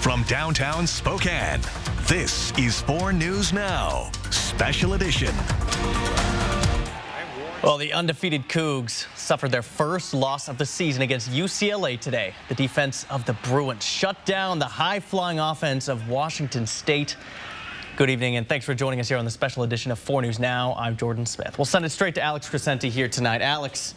From downtown Spokane, this is 4 News Now, Special Edition. Well, the undefeated Cougs suffered their first loss of the season against UCLA today. The defense of the Bruins shut down the high-flying offense of Washington State. Good evening, and thanks for joining us here on the special edition of 4 News Now. I'm Jordan Smith. We'll send it straight to Alex Crescenti here tonight. Alex,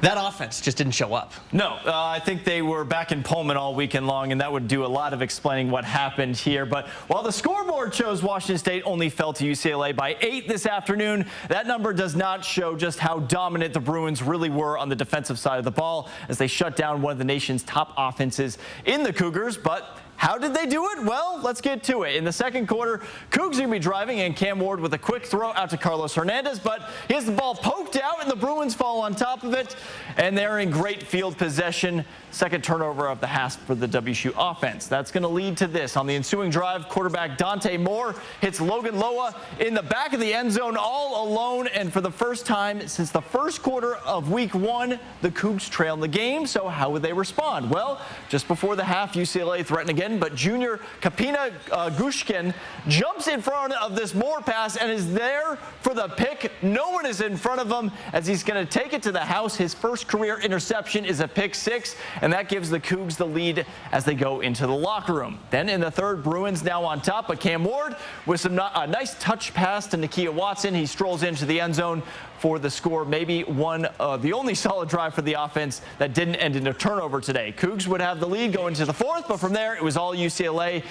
that offense just didn't show up. No, I think they were back in Pullman all weekend long, and that would do a lot of explaining what happened here. But while the scoreboard shows Washington State only fell to UCLA by 8 this afternoon, that number does not show just how dominant the Bruins really were on the defensive side of the ball as they shut down one of the nation's top offenses in the Cougars. But how did they do it? Well, let's get to it. In the second quarter, Cougs are going to be driving, and Cam Ward with a quick throw out to Carlos Hernandez, but he has the ball poked out, and the Bruins fall on top of it, and they're in great field possession. Second turnover of the half for the WSU offense. That's going to lead to this. On the ensuing drive, quarterback Dante Moore hits Logan Loa in the back of the end zone all alone, and for the first time since the first quarter of week 1, the Cougs trail in the game. So how would they respond? Well, just before the half, UCLA threatened again, but junior Kapina Gushkin jumps in front of this Moore pass and is there for the pick. No one is in front of him as he's going to take it to the house. His first career interception is a pick 6, and that gives the Cougs the lead as they go into the locker room. Then in the third, Bruins now on top, but Cam Ward with some nice touch pass to Nakia Watson. He strolls into the end zone for the score. Maybe the only solid drive for the offense that didn't end in a turnover today. Cougs would have the lead going to the fourth, but from there it was all UCLA.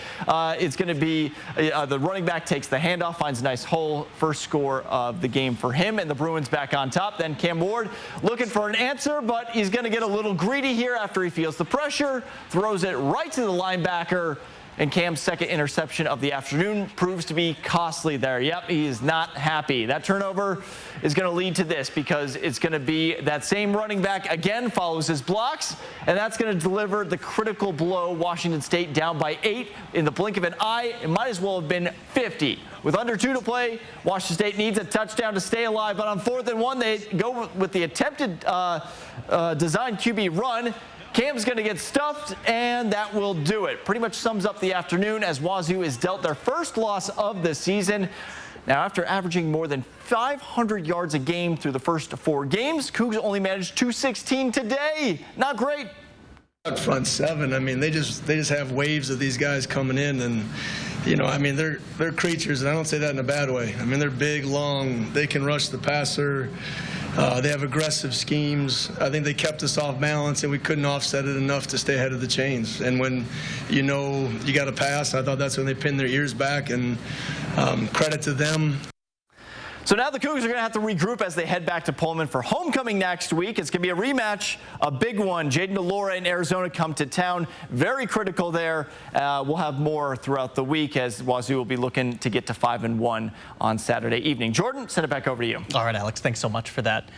It's going to be the running back takes the handoff, finds a nice hole. First score of the game for him, and the Bruins back on top. Then Cam Ward looking for an answer, but he's going to get a little greedy here after he feels the pressure, throws it right to the linebacker. And Cam's second interception of the afternoon proves to be costly there. Yep, he is not happy. That turnover is going to lead to this because it's going to be that same running back again follows his blocks, and that's going to deliver the critical blow. Washington State down by 8 in the blink of an eye. It might as well have been 50. With under 2 to play, Washington State needs a touchdown to stay alive, but on 4th and 1, they go with the attempted design QB run. Cam's going to get stuffed, and that will do it. Pretty much sums up the afternoon as Wazoo is dealt their first loss of the season. Now, after averaging more than 500 yards a game through the first 4 games, Cougs only managed 216 today. Not great. Front 7, I mean, they just have waves of these guys coming in, and you know, I mean, they're creatures, and I don't say that in a bad way. I mean, they're big, long, they can rush the passer. They have aggressive schemes. I think they kept us off balance, and we couldn't offset it enough to stay ahead of the chains. And when you know you got to pass, I thought that's when they pinned their ears back, and credit to them. So now the Cougs are going to have to regroup as they head back to Pullman for homecoming next week. It's going to be a rematch, a big one. Jaden Delora in Arizona come to town. Very critical there. We'll have more throughout the week as Wazoo will be looking to get to 5-1 on Saturday evening. Jordan, send it back over to you. All right, Alex, thanks so much for that.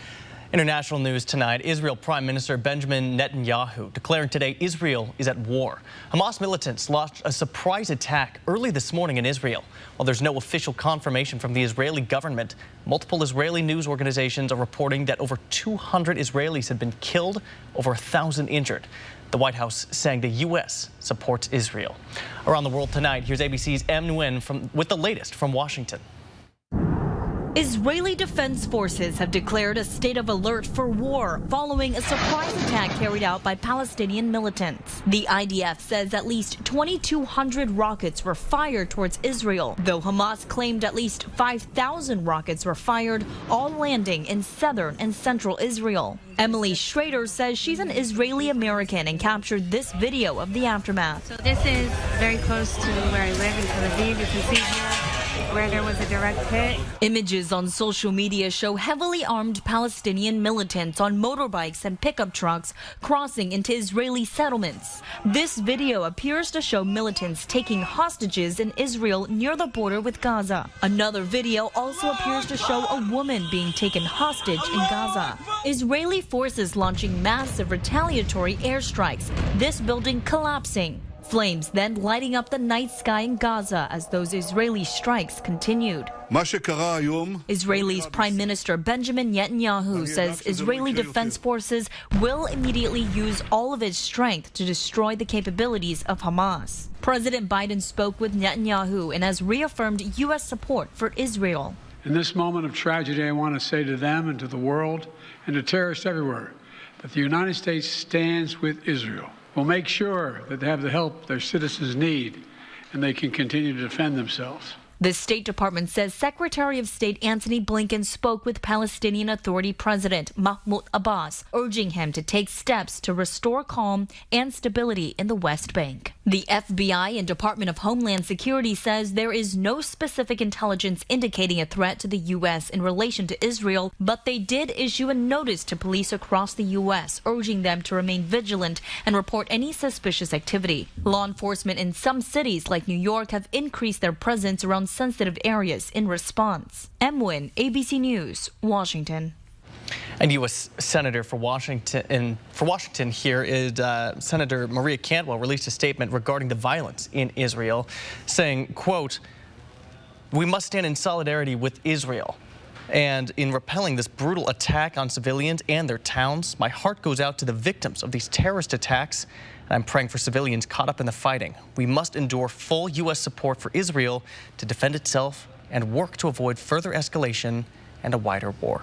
International news tonight. Israel Prime Minister Benjamin Netanyahu declaring today Israel is at war. Hamas militants launched a surprise attack early this morning in Israel. While there's no official confirmation from the Israeli government, multiple Israeli news organizations are reporting that over 200 Israelis have been killed, over 1,000 injured. The White House saying the U.S. supports Israel. Around the world tonight, here's ABC's Em Nguyen with the latest from Washington. Israeli Defense Forces have declared a state of alert for war following a surprise attack carried out by Palestinian militants. The IDF says at least 2,200 rockets were fired towards Israel, though Hamas claimed at least 5,000 rockets were fired, all landing in southern and central Israel. Emily Schrader says she's an Israeli American and captured this video of the aftermath. So this is very close to where I live in Tel Aviv. You can see here where there was a direct hit. Images on social media show heavily armed Palestinian militants on motorbikes and pickup trucks crossing into Israeli settlements. This video appears to show militants taking hostages in Israel near the border with Gaza. Another video also appears to show a woman being taken hostage in Gaza. Israeli forces launching massive retaliatory airstrikes, this building collapsing. Flames then lighting up the night sky in Gaza as those Israeli strikes continued. Israel's Prime Minister Benjamin Netanyahu says Israeli Defense Forces will immediately use all of its strength to destroy the capabilities of Hamas. President Biden spoke with Netanyahu and has reaffirmed U.S. support for Israel. In this moment of tragedy, I want to say to them and to the world and to terrorists everywhere that the United States stands with Israel. We'll make sure that they have the help their citizens need and they can continue to defend themselves. The State Department says Secretary of State Antony Blinken spoke with Palestinian Authority President Mahmoud Abbas, urging him to take steps to restore calm and stability in the West Bank. The FBI and Department of Homeland Security says there is no specific intelligence indicating a threat to the U.S. in relation to Israel, but they did issue a notice to police across the U.S., urging them to remain vigilant and report any suspicious activity. Law enforcement in some cities like New York have increased their presence around sensitive areas in response. Wynn, ABC News, Washington. And U.S. Senator for Washington here is Senator Maria Cantwell released a statement regarding the violence in Israel, saying, quote, "We must stand in solidarity with Israel. And in repelling this brutal attack on civilians and their towns, my heart goes out to the victims of these terrorist attacks. And I'm praying for civilians caught up in the fighting. We must endure full U.S. support for Israel to defend itself and work to avoid further escalation and a wider war."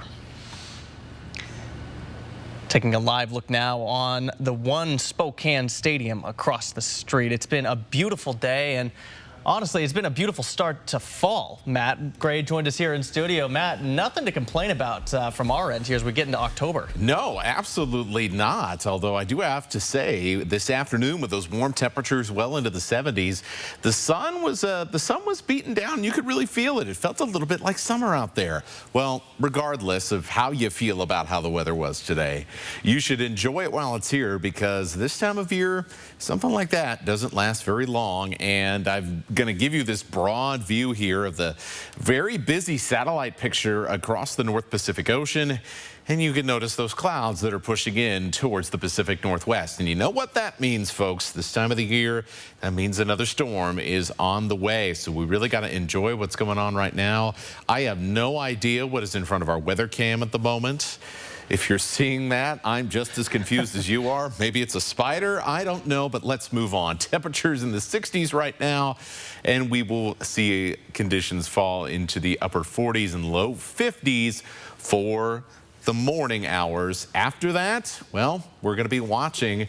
Taking a live look now on the One Spokane Stadium across the street. It's been a beautiful day, and honestly, it's been a beautiful start to fall. Matt Gray joined us here in studio. Matt, nothing to complain about from our end here as we get into October. No, absolutely not. Although I do have to say, this afternoon with those warm temperatures well into the 70s, the sun was beaten down. You could really feel it. It felt a little bit like summer out there. Well, regardless of how you feel about how the weather was today, you should enjoy it while it's here, because this time of year, something like that doesn't last very long. And I'm going to give you this broad view here of the very busy satellite picture across the North Pacific Ocean. And you can notice those clouds that are pushing in towards the Pacific Northwest. And you know what that means, folks. This time of the year, that means another storm is on the way. So we really got to enjoy what's going on right now. I have no idea what is in front of our weather cam at the moment. If you're seeing that, I'm just as confused as you are. Maybe it's a spider. I don't know, but let's move on. Temperatures in the 60s right now, and we will see conditions fall into the upper 40s and low 50s for the morning hours. After that, well, we're going to be watching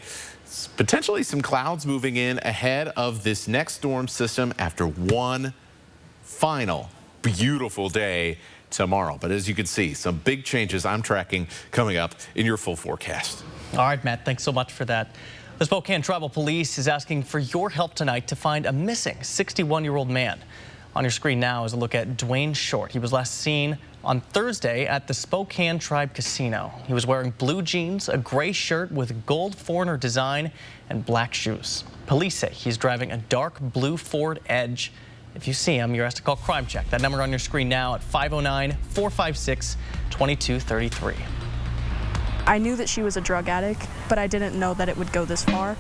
potentially some clouds moving in ahead of this next storm system after one final beautiful day tomorrow. But as you can see, some big changes I'm tracking coming up in your full forecast. All right, Matt, thanks so much for that. The Spokane Tribal Police is asking for your help tonight to find a missing 61-year-old man. On your screen now is a look at Dwayne Short. He was last seen on Thursday at the Spokane Tribe Casino. He was wearing blue jeans, a gray shirt with gold Foreigner design, and black shoes. Police say he's driving a dark blue Ford Edge. If you see him, you're asked to call Crime Check. That number on your screen now at 509-456-2233. I knew that she was a drug addict, but I didn't know that it would go this far.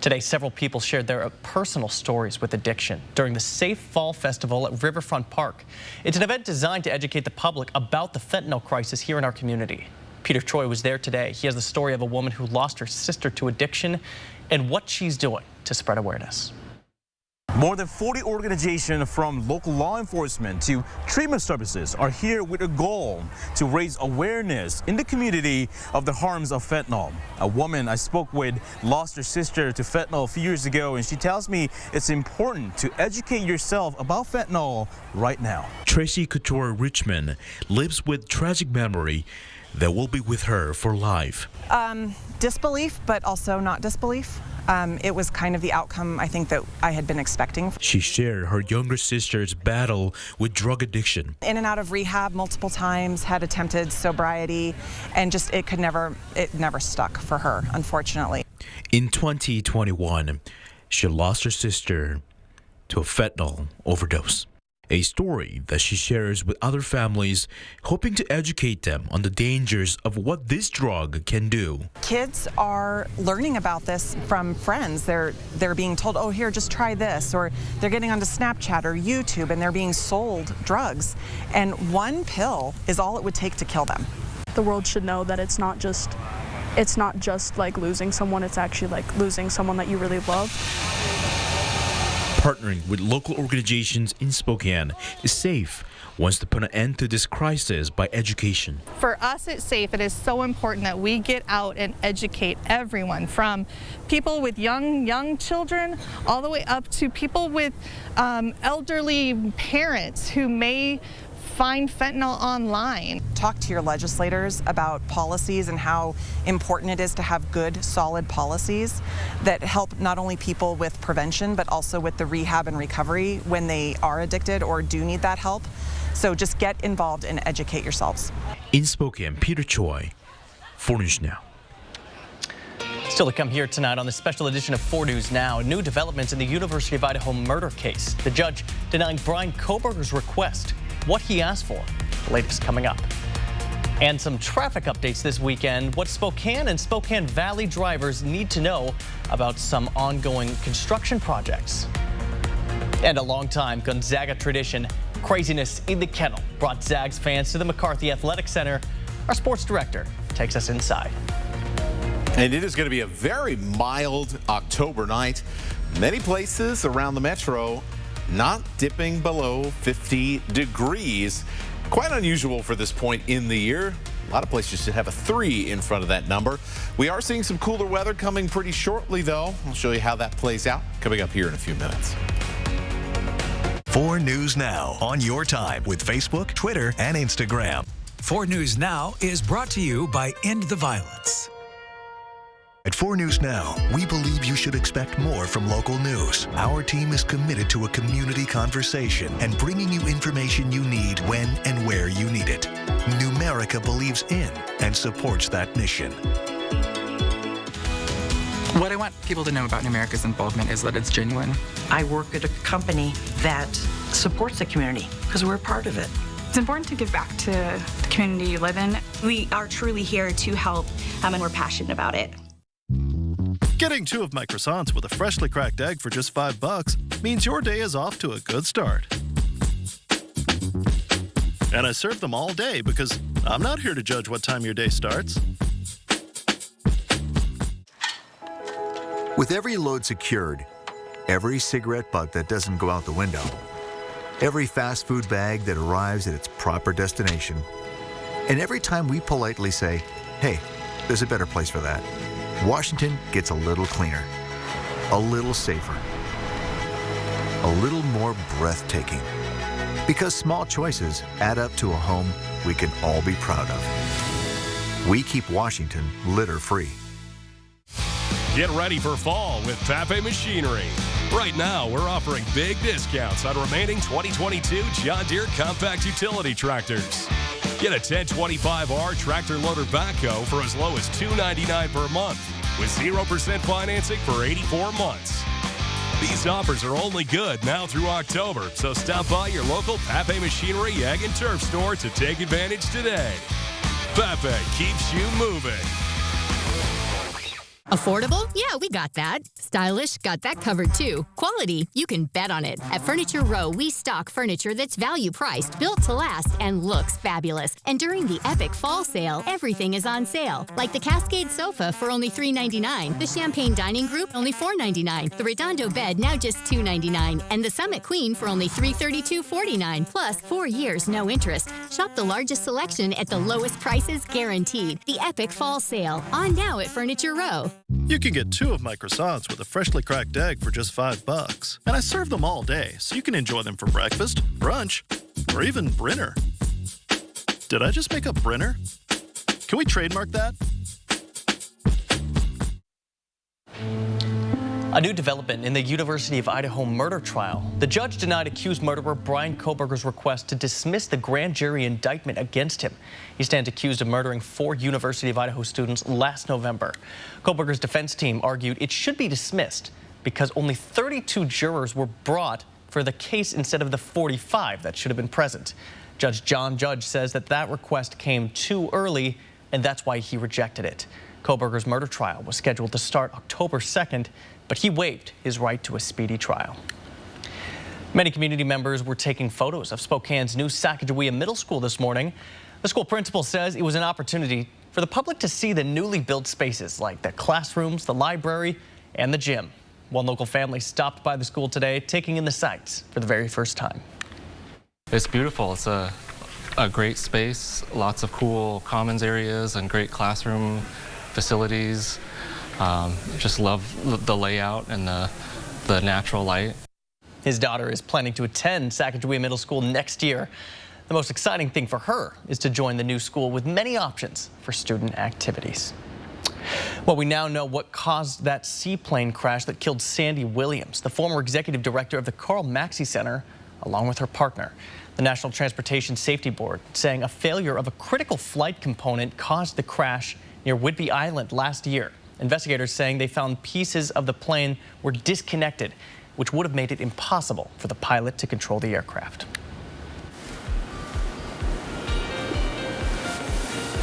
Today, several people shared their personal stories with addiction during the Safe Fall Festival at Riverfront Park. It's an event designed to educate the public about the fentanyl crisis here in our community. Peter Troy was there today. He has the story of a woman who lost her sister to addiction and what she's doing to spread awareness. More than 40 organizations, from local law enforcement to treatment services, are here with a goal to raise awareness in the community of the harms of fentanyl. A woman I spoke with lost her sister to fentanyl a few years ago, and she tells me it's important to educate yourself about fentanyl right now. Tracy Couture Richmond lives with tragic memory that will be with her for life. Disbelief, but also not disbelief. It was kind of the outcome I think that I had been expecting. She shared her younger sister's battle with drug addiction. In and out of rehab multiple times, had attempted sobriety, and just it never stuck for her, unfortunately. In 2021, she lost her sister to a fentanyl overdose. A story that she shares with other families, hoping to educate them on the dangers of what this drug can do. Kids are learning about this from friends. They're being told, oh, here, just try this, or they're getting onto Snapchat or YouTube and they're being sold drugs. And one pill is all it would take to kill them. The world should know that it's not just like losing someone, it's actually like losing someone that you really love. Partnering with local organizations in Spokane is SAFE wants to put an end to this crisis by education. For us at SAFE, it is so important that we get out and educate everyone, from people with young children all the way up to people with elderly parents who may find fentanyl online. Talk to your legislators about policies and how important it is to have good, solid policies that help not only people with prevention, but also with the rehab and recovery when they are addicted or do need that help. So just get involved and educate yourselves. In Spokane, Peter Choi, 4 News Now. Still to come here tonight on the special edition of 4 News Now, new developments in the University of Idaho murder case. The judge denying Brian Koberger's request. What he asked for. The latest coming up. And some traffic updates this weekend. What Spokane and Spokane Valley drivers need to know about some ongoing construction projects. And a long-time Gonzaga tradition, craziness in the kennel, brought Zags fans to the McCarthy Athletic Center. Our sports director takes us inside. And it is going to be a very mild October night. Many places around the metro not dipping below 50 degrees. Quite unusual for this point in the year. A lot of places should have a 3 in front of that number. We are seeing some cooler weather coming pretty shortly, though. I'll show you how that plays out coming up here in a few minutes. 4 News Now on your time with Facebook, Twitter, and Instagram. 4 News Now is brought to you by End the Violence. At 4 News Now, we believe you should expect more from local news. Our team is committed to a community conversation and bringing you information you need when and where you need it. Numerica believes in and supports that mission. What I want people to know about Numerica's involvement is that it's genuine. I work at a company that supports the community because we're a part of it. It's important to give back to the community you live in. We are truly here to help, and we're passionate about it. Getting 2 of my croissants with a freshly cracked egg for just $5 means your day is off to a good start. And I serve them all day because I'm not here to judge what time your day starts. With every load secured, every cigarette butt that doesn't go out the window, every fast food bag that arrives at its proper destination, and every time we politely say, hey, there's a better place for that, Washington gets a little cleaner, a little safer, a little more breathtaking. Because small choices add up to a home we can all be proud of. We keep Washington litter-free. Get ready for fall with Pape Machinery. Right now, we're offering big discounts on remaining 2022 John Deere compact utility tractors. Get a 1025R tractor loader backhoe for as low as $299 per month with 0% financing for 84 months. These offers are only good now through October, so stop by your local Pape Machinery Ag and Turf store to take advantage today. Pape keeps you moving. Affordable? Yeah, we got that. Stylish? Got that covered too. Quality? You can bet on it. At Furniture Row, we stock furniture that's value priced, built to last, and looks fabulous. And during the epic fall sale, everything is on sale. Like the Cascade sofa for only $3.99, the Champagne Dining Group only $4.99, the Redondo bed now just $2.99, and the Summit Queen for only $332.49, plus 4 years no interest. Shop the largest selection at the lowest prices guaranteed. The epic fall sale, on now at Furniture Row. You can get 2 of my croissants with a freshly cracked egg for just $5. And I serve them all day, so you can enjoy them for breakfast, brunch, or even Brinner. Did I just make up Brinner? Can we trademark that? A new development in the University of Idaho murder trial. The judge denied accused murderer Brian Koberger's request to dismiss the grand jury indictment against him. He stands accused of murdering 4 University of Idaho students last November. Koberger's defense team argued it should be dismissed because only 32 jurors were brought for the case instead of the 45 that should have been present. Judge John Judge says that request came too early, and that's why he rejected it. Kohberger's murder trial was scheduled to start October 2nd, but he waived his right to a speedy trial. Many community members were taking photos of Spokane's new Sacagawea Middle School this morning. The school principal says it was an opportunity for the public to see the newly built spaces like the classrooms, the library, and the gym. One local family stopped by the school today, taking in the sights for the very first time. It's beautiful. It's a great space, lots of cool commons areas and great classroom facilities. Just love the layout and the natural light. His daughter is planning to attend Sacagawea Middle School next year. The most exciting thing for her is to join the new school with many options for student activities. Well, we now know what caused that seaplane crash that killed Sandy Williams, the former executive director of the Karl Maxey Center, along with her partner. The National Transportation Safety Board saying a failure of a critical flight component caused the crash near Whidbey Island last year. Investigators saying they found pieces of the plane were disconnected, which would have made it impossible for the pilot to control the aircraft.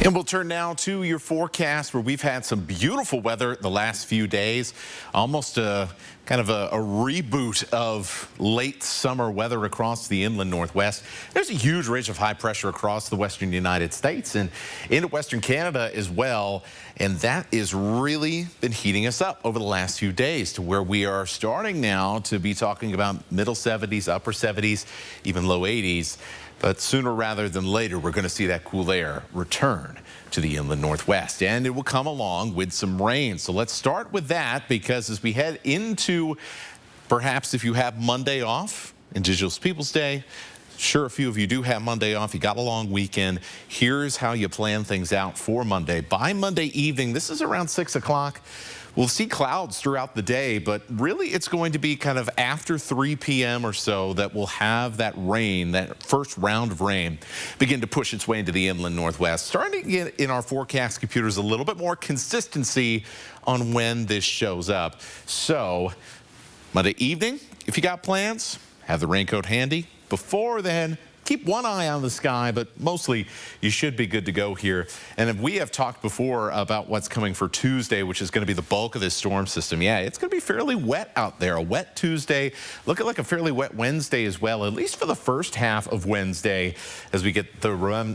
And we'll turn now to your forecast, where we've had some beautiful weather the last few days. Almost kind of a reboot of late summer weather across the inland Northwest. There's a huge ridge of high pressure across the western United States and into western Canada as well. And that is really been heating us up over the last few days to where we are starting now to be talking about middle 70s, upper 70s, even low 80s. But sooner rather than later, we're going to see that cool air return to the inland Northwest, and it will come along with some rain. So let's start with that, because as we head into, perhaps if you have Monday off, Indigenous Peoples Day, sure, a few of you do have Monday off. You got a long weekend. Here's how you plan things out for Monday. By Monday evening, this is around 6 o'clock. We'll see clouds throughout the day, but really it's going to be kind of after 3 p.m. or so that we'll have that rain, that first round of rain, begin to push its way into the inland Northwest. Starting to get in our forecast computers a little bit more consistency on when this shows up. So Monday evening, if you got plans, have the raincoat handy. Before then, keep one eye on the sky, but mostly you should be good to go here. And we have talked before about what's coming for Tuesday, which is going to be the bulk of this storm system. Yeah, it's going to be fairly wet out there. A wet Tuesday, looking like a fairly wet Wednesday as well, at least for the first half of Wednesday as we get the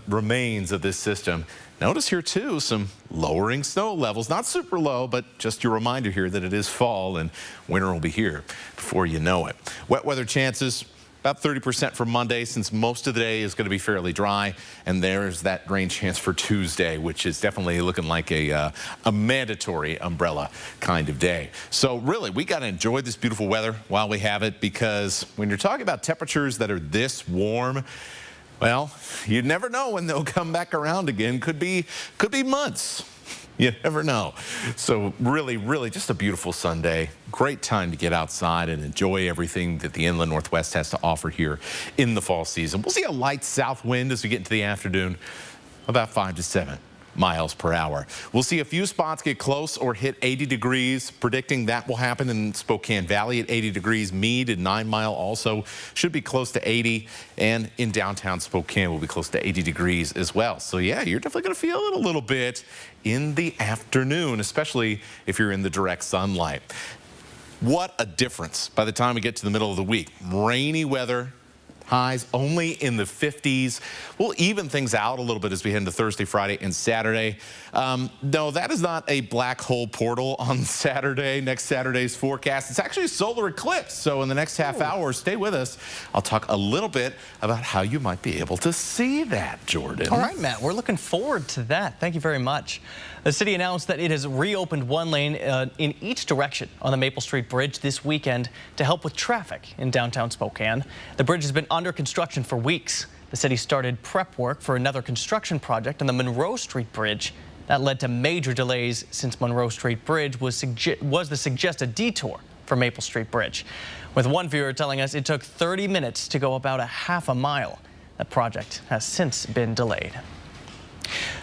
remains of this system. Notice here too some lowering snow levels, not super low, but just your reminder here that it is fall and winter will be here before you know it. Wet weather chances about 30% for Monday, since most of the day is going to be fairly dry. And there's that rain chance for Tuesday, which is definitely looking like a mandatory umbrella kind of day. So really, we got to enjoy this beautiful weather while we have it, because when you're talking about temperatures that are this warm, well, you never know when they'll come back around again. Could be months. You never know. So really, really just a beautiful Sunday. Great time to get outside and enjoy everything that the inland Northwest has to offer here in the fall season. We'll see a light south wind as we get into the afternoon, about 5 to 7 miles per hour. We'll see a few spots get close or hit 80 degrees, predicting that will happen in Spokane Valley at 80 degrees. Meade and 9 Mile also should be close to 80, and in downtown Spokane will be close to 80 degrees as well. So yeah, you're definitely going to feel it a little bit in the afternoon, especially if you're in the direct sunlight. What a difference by the time we get to the middle of the week. Rainy weather. Highs only in the 50s. We'll even things out a little bit as we head into Thursday, Friday, and Saturday. No, that is not a black hole portal on Saturday, next Saturday's forecast. It's actually a solar eclipse. So in the next half hour, stay with us. I'll talk a little bit about how you might be able to see that, Jordan. All right, Matt, we're looking forward to that. Thank you very much. The city announced that it has reopened one lane in each direction on the Maple Street Bridge this weekend to help with traffic in downtown Spokane. The bridge has been under construction for weeks. The city started prep work for another construction project on the Monroe Street Bridge. That led to major delays since Monroe Street Bridge was the suggested detour for Maple Street Bridge. With one viewer telling us it took 30 minutes to go about a half a mile. That project has since been delayed.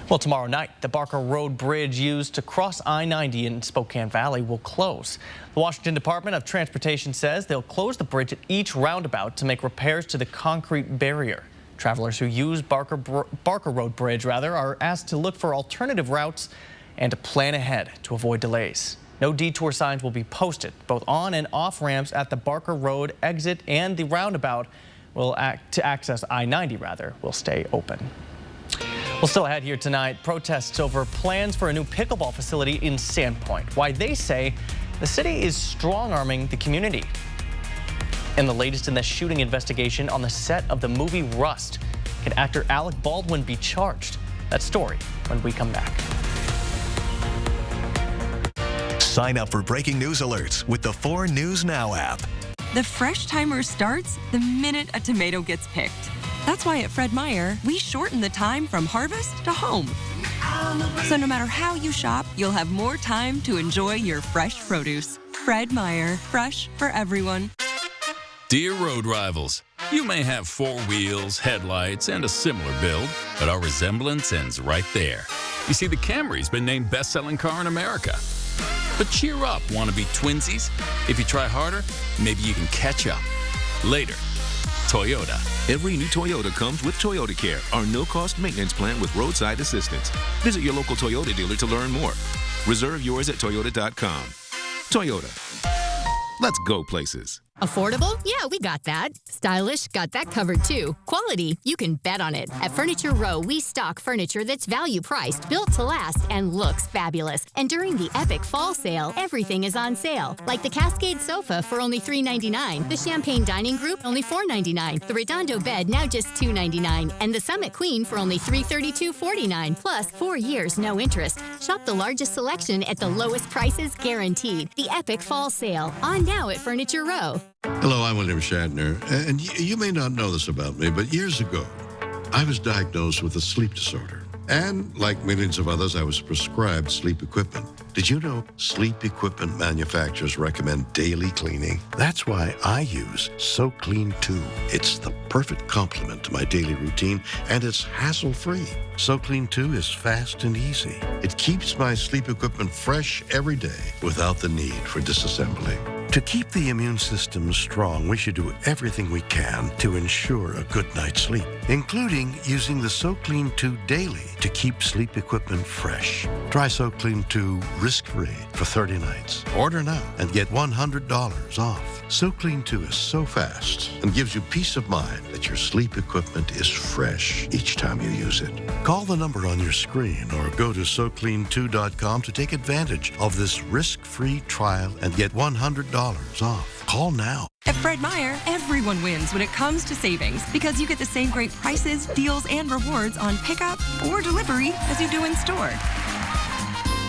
Well, tomorrow night, the Barker Road Bridge used to cross I-90 in Spokane Valley will close. The Washington Department of Transportation says they'll close the bridge at each roundabout to make repairs to the concrete barrier. Travelers who use Barker Road Bridge, are asked to look for alternative routes and to plan ahead to avoid delays. No detour signs will be posted. Both on and off ramps at the Barker Road exit and the roundabout to access I-90 will stay open. Well, still ahead here tonight, protests over plans for a new pickleball facility in Sandpoint. Why they say the city is strong-arming the community. And the latest in the shooting investigation on the set of the movie Rust. Can actor Alec Baldwin be charged? That story when we come back. Sign up for breaking news alerts with the 4 News Now app. The fresh timer starts the minute a tomato gets picked. That's why at Fred Meyer, we shorten the time from harvest to home. So no matter how you shop, you'll have more time to enjoy your fresh produce. Fred Meyer, fresh for everyone. Dear road rivals, you may have 4 wheels, headlights, and a similar build, but our resemblance ends right there. You see, the Camry's been named best-selling car in America. But cheer up, wannabe twinsies. If you try harder, maybe you can catch up. Later. Toyota. Every new Toyota comes with Toyota Care, our no-cost maintenance plan with roadside assistance. Visit your local Toyota dealer to learn more. Reserve yours at Toyota.com. Toyota. Let's go places. Affordable? Yeah, we got that. Stylish? Got that covered too. Quality? You can bet on it. At Furniture Row, we stock furniture that's value priced, built to last, and looks fabulous. And during the epic fall sale, everything is on sale. Like the Cascade sofa for only $3.99, the Champagne Dining Group only $4.99, the Redondo bed now just $2.99, and the Summit Queen for only $332.49. Plus 4 years, no interest. Shop the largest selection at the lowest prices guaranteed. The epic fall sale on now at Furniture Row. Hello, I'm William Shatner, and you may not know this about me, but years ago, I was diagnosed with a sleep disorder. And like millions of others, I was prescribed sleep equipment. Did you know sleep equipment manufacturers recommend daily cleaning? That's why I use SoClean 2. It's the perfect complement to my daily routine, and it's hassle-free. SoClean 2 is fast and easy. It keeps my sleep equipment fresh every day without the need for disassembly. To keep the immune system strong, we should do everything we can to ensure a good night's sleep, including using the SoClean 2 daily to keep sleep equipment fresh. Try SoClean 2 risk-free for 30 nights. Order now and get $100 off. SoClean 2 is so fast and gives you peace of mind that your sleep equipment is fresh each time you use it. Call the number on your screen or go to SoClean2.com to take advantage of this risk-free trial and get $100 off. Call now. At Fred Meyer, everyone wins when it comes to savings because you get the same great prices, deals, and rewards on pickup or delivery as you do in store.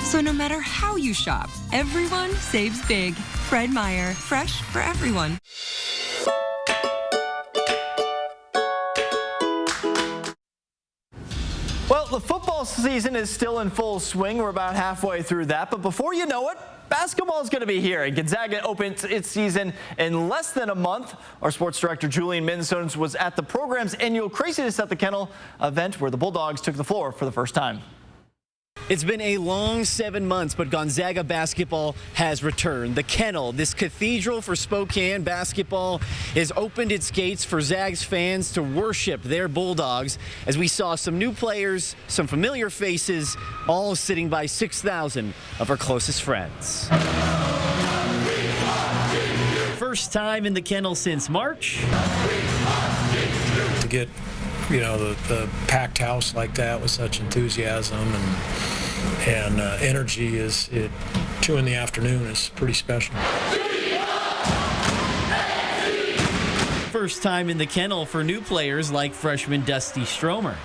So no matter how you shop, everyone saves big. Fred Meyer, fresh for everyone. Well, the football season is still in full swing. We're about halfway through that. But before you know it, basketball is going to be here. And Gonzaga opens its season in less than a month. Our sports director, Julian Minnesota, was at the program's annual Craziness at the Kennel event where the Bulldogs took the floor for the first time. It's been a long 7 months, but Gonzaga basketball has returned. The Kennel, this cathedral for Spokane basketball, has opened its gates for Zags fans to worship their Bulldogs as we saw some new players, some familiar faces, all sitting by 6,000 of our closest friends. First time in the Kennel since March. To get the packed house like that with such enthusiasm and energy is 2 in the afternoon is pretty special. First time in the Kennel for new players like freshman Dusty Stromer.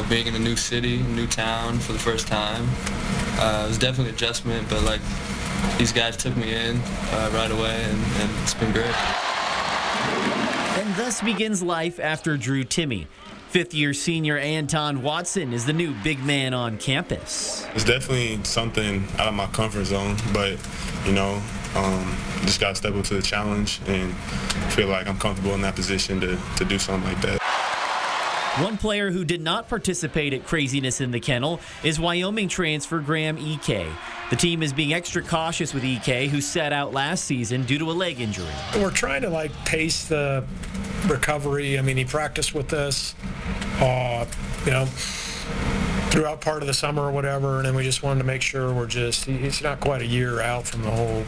Being in a new city, new town for the first time, it was definitely an adjustment, but these guys took me in right away, and it's been great. And thus begins life after Drew Timme. Fifth-year senior Anton Watson is the new big man on campus. It's definitely something out of my comfort zone, but, just got to step up to the challenge and feel like I'm comfortable in that position to do something like that. One player who did not participate at Craziness in the Kennel is Wyoming transfer Graham Ike. The team is being extra cautious with Ike, who sat out last season due to a leg injury. We're trying to pace the recovery. I mean, he practiced with us, throughout part of the summer or whatever, and then we just wanted to make sure he's not quite a year out from the whole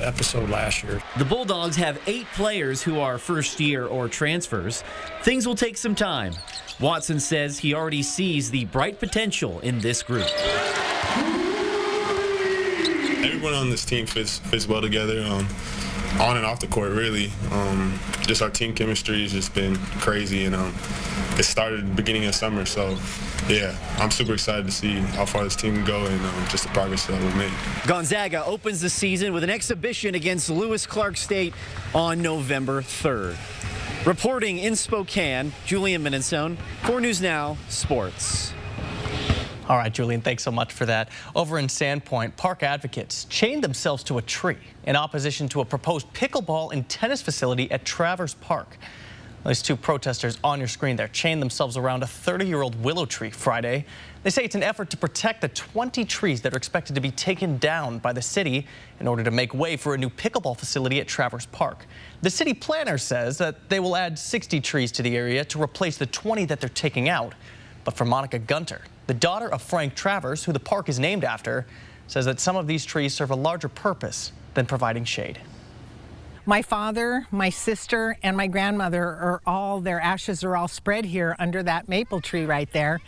episode last year. The Bulldogs have 8 players who are first year or transfers. Things will take some time. Watson says he already sees the bright potential in this group. Everyone on this team fits well together, on and off the court, really. Just our team chemistry has just been crazy, and it started at the beginning of summer. So, yeah, I'm super excited to see how far this team can go and just the progress that we've made. Gonzaga opens the season with an exhibition against Lewis Clark State on November 3rd. Reporting in Spokane, Julian Minnesone, 4 News Now Sports. All right, Julian, thanks so much for that. Over in Sandpoint, park advocates chained themselves to a tree in opposition to a proposed pickleball and tennis facility at Travers Park. Those 2 protesters on your screen there chained themselves around a 30-year-old willow tree Friday. They say it's an effort to protect the 20 trees that are expected to be taken down by the city in order to make way for a new pickleball facility at Travers Park. The city planner says that they will add 60 trees to the area to replace the 20 that they're taking out. But for Monica Gunter, the daughter of Frank Travers, who the park is named after, says that some of these trees serve a larger purpose than providing shade. My father, my sister, and my grandmother their ashes are all spread here under that maple tree right there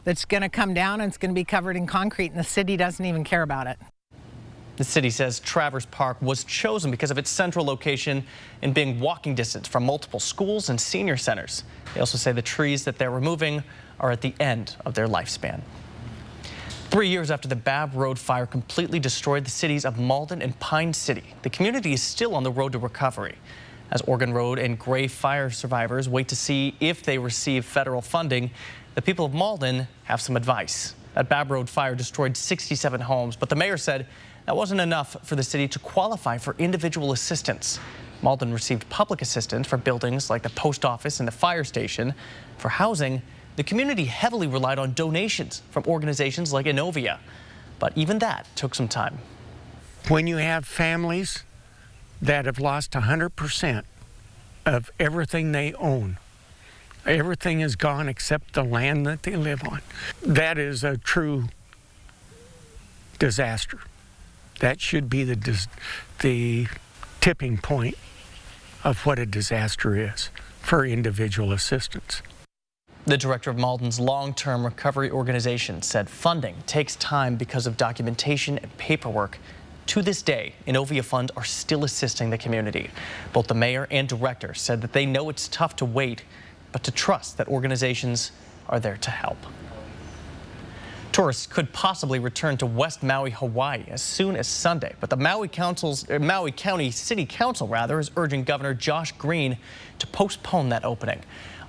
that's going to come down and it's going to be covered in concrete, and the city doesn't even care about it. The city says Travers Park was chosen because of its central location and being walking distance from multiple schools and senior centers. They also say the trees that they're removing are at the end of their lifespan. 3 years after the Babb Road fire completely destroyed the cities of Malden and Pine City, the community is still on the road to recovery. As Oregon Road and Gray fire survivors wait to see if they receive federal funding, the people of Malden have some advice. That Babb Road fire destroyed 67 homes, but the mayor said that wasn't enough for the city to qualify for individual assistance. Malden received public assistance for buildings like the post office and the fire station. For housing, the community heavily relied on donations from organizations like Innovia, but even that took some time. When you have families that have lost 100% of everything they own, everything is gone except the land that they live on, that is a true disaster. That should be the tipping point of what a disaster is for individual assistance. The director of Malden's long-term recovery organization said funding takes time because of documentation and paperwork. To this day, Innovia funds are still assisting the community. Both the mayor and director said that they know it's tough to wait, but to trust that organizations are there to help. Tourists could possibly return to West Maui, Hawaii as soon as Sunday, but the Maui County City Council is urging Governor Josh Green to postpone that opening.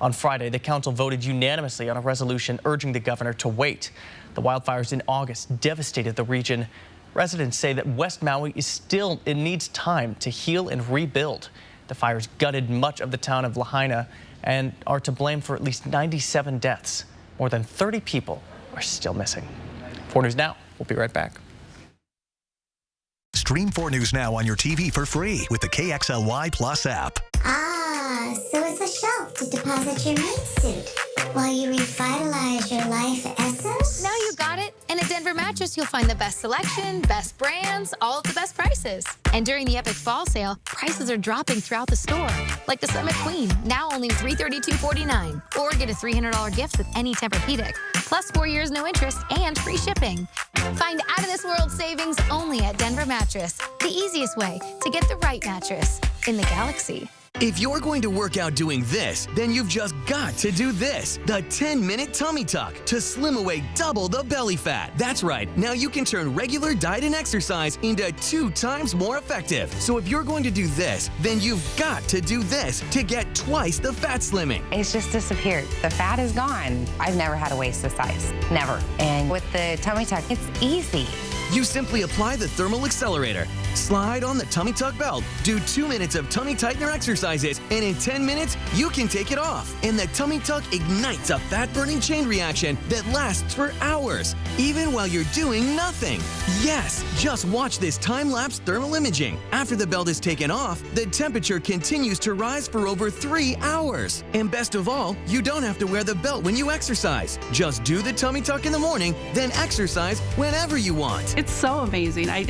On Friday, the council voted unanimously on a resolution urging the governor to wait. The wildfires in August devastated the region. Residents say that West Maui needs time to heal and rebuild. The fires gutted much of the town of Lahaina and are to blame for at least 97 deaths. More than 30 people are still missing. 4 News Now, we'll be right back. Stream 4 News Now on your TV for free with the KXLY Plus app. So it's a shelf to deposit your meat suit while you revitalize your life essence? Now you got it. And at Denver Mattress, you'll find the best selection, best brands, all at the best prices. And during the Epic Fall Sale, prices are dropping throughout the store. Like the Summit Queen, now only $332.49. Or get a $300 gift with any Tempur-Pedic. Plus 4 years no interest and free shipping. Find out-of-this-world savings only at Denver Mattress. The easiest way to get the right mattress in the galaxy. If you're going to work out doing this, then you've just got to do this. The 10-minute tummy tuck to slim away double the belly fat. That's right. Now you can turn regular diet and exercise into 2 times more effective. So if you're going to do this, then you've got to do this to get twice the fat slimming. It's just disappeared. The fat is gone. I've never had a waist this size. Never. And with the tummy tuck, it's easy. You simply apply the thermal accelerator, Slide on the Tummy Tuck belt, do 2 minutes of tummy tightener exercises, and in 10 minutes, you can take it off. And the Tummy Tuck ignites a fat-burning chain reaction that lasts for hours, even while you're doing nothing. Yes, just watch this time-lapse thermal imaging. After the belt is taken off, the temperature continues to rise for over 3 hours. And best of all, you don't have to wear the belt when you exercise. Just do the Tummy Tuck in the morning, then exercise whenever you want. It's so amazing. I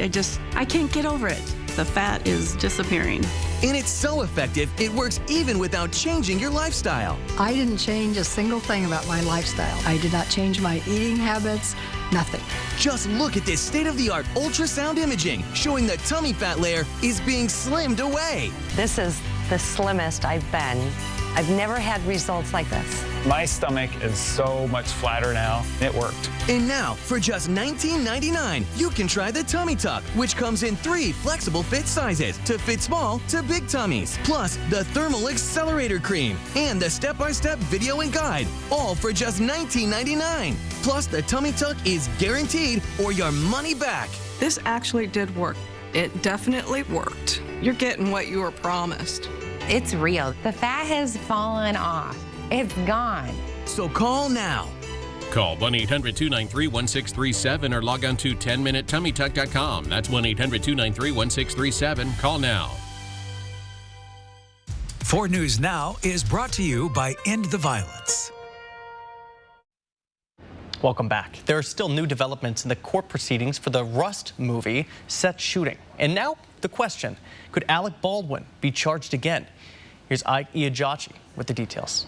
can't get over it. The fat is disappearing. And it's so effective, it works even without changing your lifestyle. I didn't change a single thing about my lifestyle. I did not change my eating habits, nothing. Just look at this state-of-the-art ultrasound imaging showing the tummy fat layer is being slimmed away. This is the slimmest I've been. I've never had results like this. My stomach is so much flatter now. It worked. And now, for just $19.99, you can try the Tummy Tuck, which comes in 3 flexible fit sizes to fit small to big tummies. Plus, the Thermal Accelerator Cream and the step-by-step video and guide, all for just $19.99. Plus, the Tummy Tuck is guaranteed or your money back. This actually did work. It definitely worked. You're getting what you were promised. It's real. The fat has fallen off. It's gone. So call now. Call 1-800-293-1637 or log on to 10minutetummytuck.com. That's 1-800-293-1637. Call now. 4 News Now is brought to you by End the Violence. Welcome back. There are still new developments in the court proceedings for the Rust movie set shooting. And now the question, could Alec Baldwin be charged again? Here's Ike Iyajachi with the details.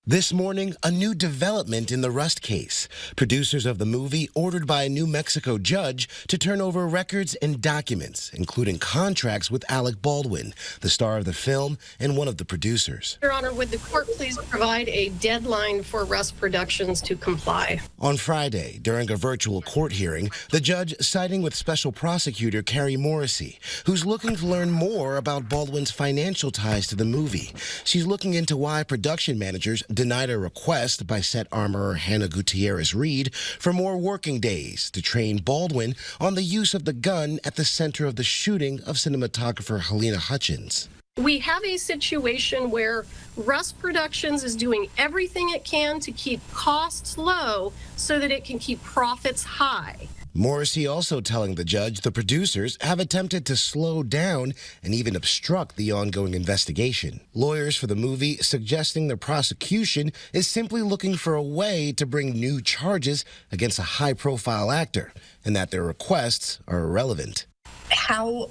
This morning, a new development in the Rust case. Producers of the movie ordered by a New Mexico judge to turn over records and documents, including contracts with Alec Baldwin, the star of the film and one of the producers. Your Honor, would the court please provide a deadline for Rust Productions to comply? On Friday, during a virtual court hearing, the judge siding with Special Prosecutor Carrie Morrissey, who's looking to learn more about Baldwin's financial ties to the movie. She's looking into why production managers denied a request by set armorer Hannah Gutierrez-Reed for more working days to train Baldwin on the use of the gun at the center of the shooting of cinematographer Halyna Hutchins. We have a situation where Rust Productions is doing everything it can to keep costs low so that it can keep profits high. Morrissey also telling the judge the producers have attempted to slow down and even obstruct the ongoing investigation. Lawyers for the movie suggesting the prosecution is simply looking for a way to bring new charges against a high-profile actor and that their requests are irrelevant. How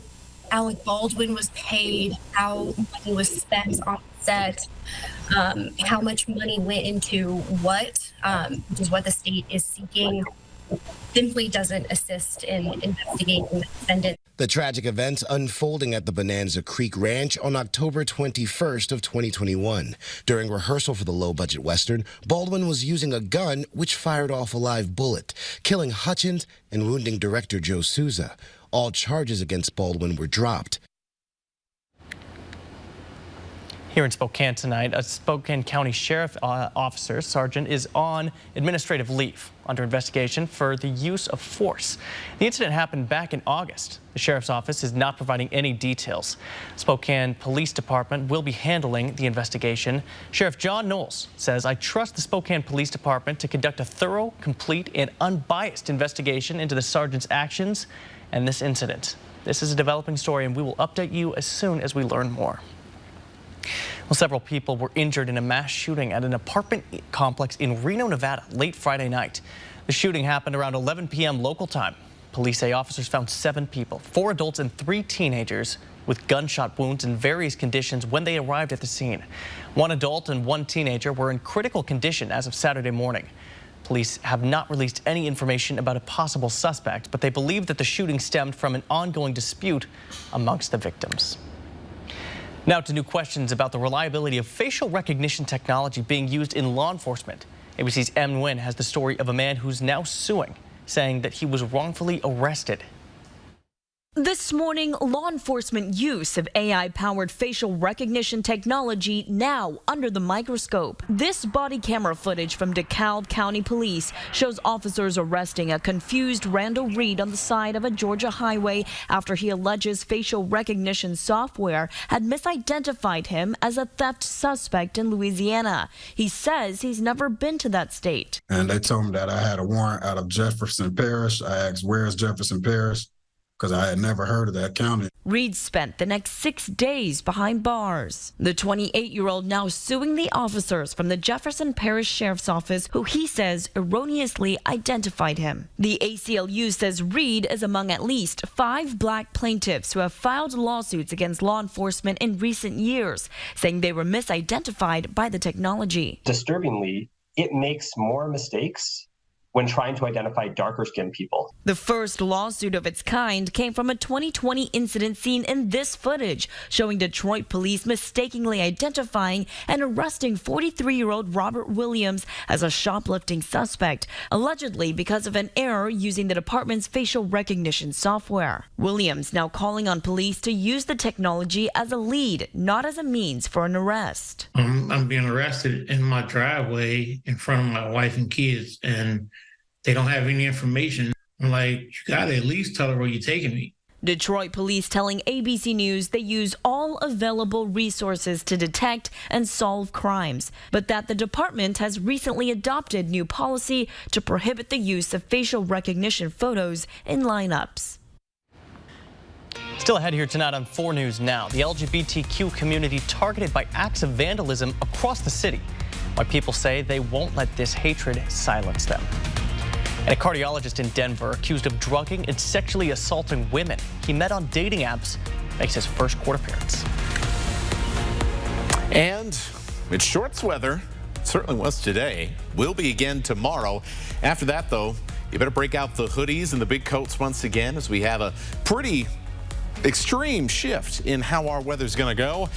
Alec Baldwin was paid, how money was spent on set, how much money went into what, which is what the state is seeking, simply doesn't assist in investigating the defendant. The tragic events unfolding at the Bonanza Creek Ranch on October 21st of 2021. During rehearsal for the low-budget Western, Baldwin was using a gun which fired off a live bullet, killing Hutchins and wounding director Joe Souza. All charges against Baldwin were dropped. Here in Spokane tonight, a Spokane County Sheriff officer, sergeant, is on administrative leave under investigation for the use of force. The incident happened back in August. The sheriff's office is not providing any details. Spokane Police Department will be handling the investigation. Sheriff John Knowles says, "I trust the Spokane Police Department to conduct a thorough, complete, and unbiased investigation into the sergeant's actions and this incident." This is a developing story, and we will update you as soon as we learn more. Well, several people were injured in a mass shooting at an apartment complex in Reno, Nevada, late Friday night. The shooting happened around 11 p.m. local time. Police say officers found 7 people, 4 adults and 3 teenagers with gunshot wounds in various conditions when they arrived at the scene. 1 adult and 1 teenager were in critical condition as of Saturday morning. Police have not released any information about a possible suspect, but they believe that the shooting stemmed from an ongoing dispute amongst the victims. Now to new questions about the reliability of facial recognition technology being used in law enforcement. ABC's Em Nguyen has the story of a man who's now suing, saying that he was wrongfully arrested. This morning, law enforcement use of AI-powered facial recognition technology now under the microscope. This body camera footage from DeKalb County Police shows officers arresting a confused Randall Reed on the side of a Georgia highway after he alleges facial recognition software had misidentified him as a theft suspect in Louisiana. He says he's never been to that state. And they told me that I had a warrant out of Jefferson Parish. I asked, where's Jefferson Parish? Because I had never heard of that county. Reed spent the next 6 days behind bars. The 28-year-old now suing the officers from the Jefferson Parish Sheriff's Office who he says erroneously identified him. The ACLU says Reed is among at least 5 black plaintiffs who have filed lawsuits against law enforcement in recent years, saying they were misidentified by the technology. Disturbingly, it makes more mistakes when trying to identify darker-skinned people. The first lawsuit of its kind came from a 2020 incident seen in this footage, showing Detroit police mistakenly identifying and arresting 43-year-old Robert Williams as a shoplifting suspect, allegedly because of an error using the department's facial recognition software. Williams now calling on police to use the technology as a lead, not as a means for an arrest. I'm being arrested in my driveway in front of my wife and kids, and they don't have any information. I'm like, you gotta at least tell her where you're taking me. Detroit police telling ABC News they use all available resources to detect and solve crimes, but that the department has recently adopted new policy to prohibit the use of facial recognition photos in lineups. Still ahead here tonight on 4 News Now, the LGBTQ community targeted by acts of vandalism across the city. Why people say they won't let this hatred silence them. And a cardiologist in Denver accused of drugging and sexually assaulting women he met on dating apps makes his first court appearance. And it's shorts weather. It certainly was today. Will be again tomorrow. After that, though, you better break out the hoodies and the big coats once again as we have a pretty extreme shift in how our weather's going to go.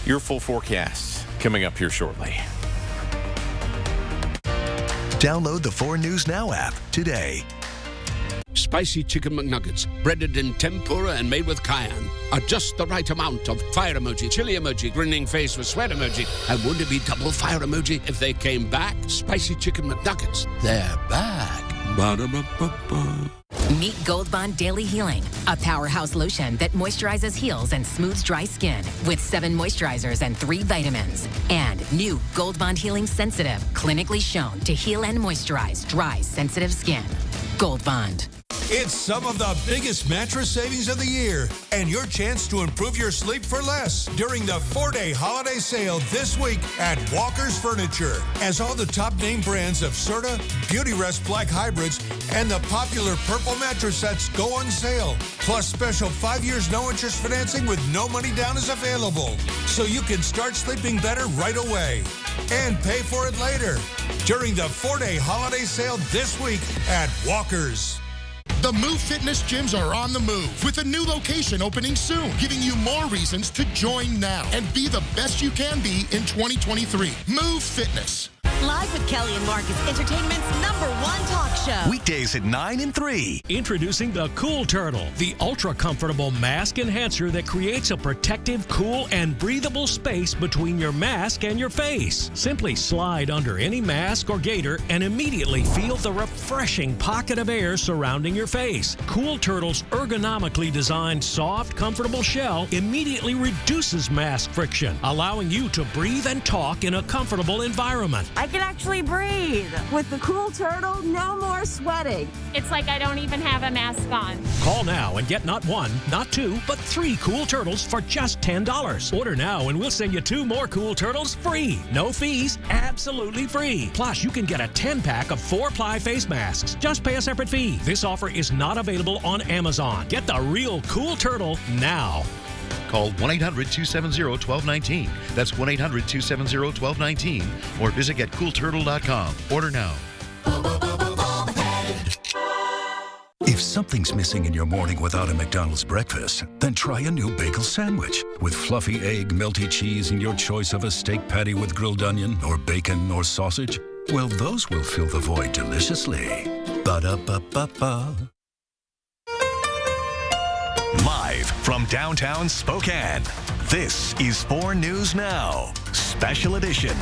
Your full forecast coming up here shortly. Download the 4 News Now app today. Spicy Chicken McNuggets, breaded in tempura and made with cayenne, are just the right amount of fire emoji, chili emoji, grinning face with sweat emoji, and wouldn't it be double fire emoji if they came back? Spicy Chicken McNuggets, they're back. Ba-da-ba-ba-ba. Meet Gold Bond Daily Healing, a powerhouse lotion that moisturizes, heals, and smooths dry skin with 7 moisturizers and 3 vitamins. And new Gold Bond Healing Sensitive, clinically shown to heal and moisturize dry, sensitive skin. Gold Bond. It's some of the biggest mattress savings of the year and your chance to improve your sleep for less during the 4-day holiday sale this week at Walker's Furniture. As all the top name brands of Serta, Beautyrest Black Hybrids, and the popular purple mattress sets go on sale. Plus special 5 years no interest financing with no money down is available. So you can start sleeping better right away and pay for it later during the 4-day holiday sale this week at Walker's. The Move Fitness gyms are on the move with a new location opening soon, giving you more reasons to join now and be the best you can be in 2023. Move Fitness. Live with Kelly and Marcus, entertainment's #1 talk show. Weekdays at 9 and 3. Introducing the Cool Turtle, the ultra-comfortable mask enhancer that creates a protective, cool, and breathable space between your mask and your face. Simply slide under any mask or gaiter and immediately feel the refreshing pocket of air surrounding your face. Cool Turtle's ergonomically designed, soft, comfortable shell immediately reduces mask friction, allowing you to breathe and talk in a comfortable environment. I can actually breathe. With the Cool Turtle, no more sweating. It's like I don't even have a mask on. Call now and get not 1, not 2, but 3 Cool Turtles for just $10. Order now and we'll send you 2 more Cool Turtles free. No fees, absolutely free. Plus, you can get a 10-pack of 4-ply face masks. Just pay a separate fee. This offer is not available on Amazon. Get the real Cool Turtle now. Call 1-800-270-1219. That's 1-800-270-1219. Or visit getcoolturtle.com. Order now. If something's missing in your morning without a McDonald's breakfast, then try a new bagel sandwich. With fluffy egg, melty cheese, and your choice of a steak patty with grilled onion or bacon or sausage, well, those will fill the void deliciously. Ba-da-ba-ba-ba. Live from downtown Spokane, this is 4 News Now, Special Edition.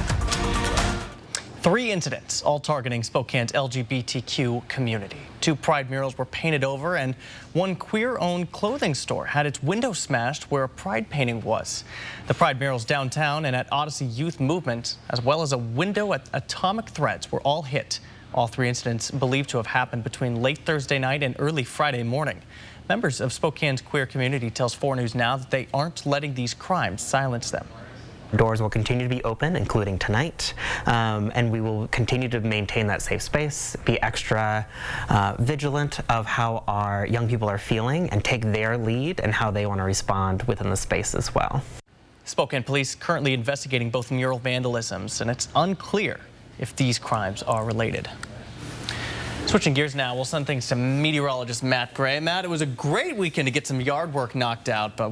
3 incidents, all targeting Spokane's LGBTQ community. 2 pride murals were painted over, and 1 queer-owned clothing store had its window smashed where a pride painting was. The pride murals downtown and at Odyssey Youth Movement, as well as a window at Atomic Threads, were all hit. All 3 incidents believed to have happened between late Thursday night and early Friday morning. Members of Spokane's queer community tells 4 News Now that they aren't letting these crimes silence them. Doors will continue to be open, including tonight, and we will continue to maintain that safe space, be extra vigilant of how our young people are feeling and take their lead and how they want to respond within the space as well. Spokane police currently investigating both mural vandalisms, and it's unclear if these crimes are related. Switching gears now, we'll send things to meteorologist Matt Gray. Matt, it was a great weekend to get some yard work knocked out, but